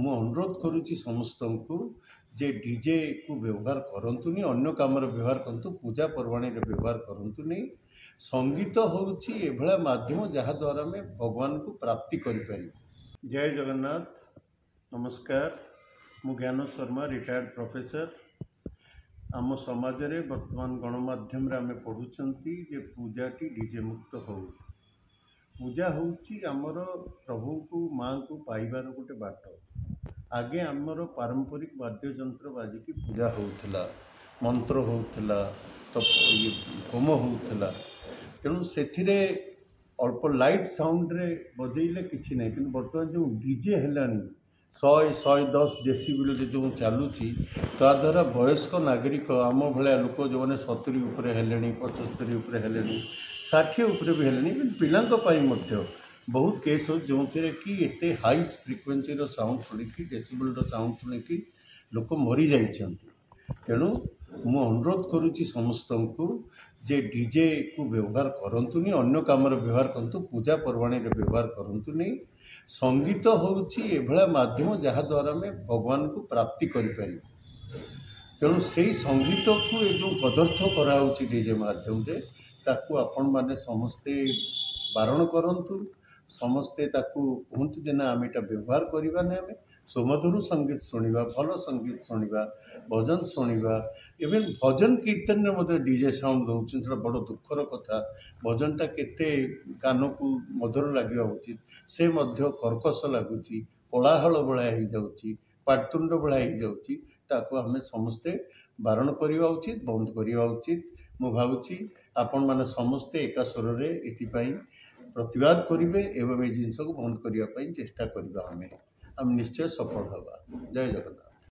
मु अनुरोध करुच्ची समस्त को जे डीजे को व्यवहार करंतुनी, अन्य काम व्यवहार करंतु, पूजा पर्वाणी व्यवहार करंतुनी। संगीत होउची एभला माध्यम जहा द्वारा में भगवान को प्राप्ति करि। जय जगन्नाथ, नमस्कार। मु ज्ञान शर्मा, रिटायर्ड प्रोफेसर। आम समाज रे वर्तमान गणमाध्यम रे आमे पढ़ुचंती जे पूजाटी डीजे मुक्त हो। पूजा होउची आमर प्रभु को माँ को पाइबार गोटे बाट। आगे आमर पारंपरिक वाद्य यंत्र बाजिकी पूजा होउथला, मंत्र होउथला, तप होम होउथला। तेणु सेथिरे अल्प लाइट साउंड रे बजेइले किछि नै, किंतु वर्तमान जो डीजे हेलानी 100-110 डेसिबल जो चलुची ता द्वारा वयस्क नागरिक आम भाया लोक जो मैंने 70 उपरे हेलेनी, 75 उपरे हेलेनी, 60 उपरे भी हेलेनी, पिलांक पाई मध्य बहुत केस हो जो कि एते हाई फ्रिक्वेन्सी रो साउंड शुणिकी, डेसिबल रो साउंड शुणिकी लोक मरी जाइछन्ति। तेणु मु अनुरोध करुच्ची समस्त को जे डीजे को व्यवहार करंतुनी, अन्य काम व्यवहार करंतु, पूजा पर्वाणी व्यवहार करंतुनी। संगीत होउची एभला माध्यम जहा द्वारा में भगवान को प्राप्ति करि। तेणु से संगीत को ये जो पदार्थ कराउची डीजे माध्यम रे ताकू आपण माने समस्ते बारण करंतु, समस्ते ताकू कहंतु जे ना आम एटा व्यवहार करिबा नै। आमे सुमधुर संगीत शुणिबा, भल संगीत शुणिबा, भजन शुणिबा। इवेन भजन कीर्तन रे मते डीजे साउंड दउछि, सेटा बड़ दुखर कथा। भजनटा केते कान को मधुर लागिबा उचित, से मध्य कर्कश लागुची, कोलाहल बळा हो जाउची, पाटतुंड बळा हो जाउची। ताकू आमे समस्ते बारण करिबा उचित, बंद करिबा उचित। मु भाबुची आपण माने समस्ते एका स्वर रे एथिपाई प्रतिवाद करिवे एवं ए जिंस को बंद करिया पई चेष्टा करिबा। आमे निश्चय सफल हवा। जय जगन्नाथ।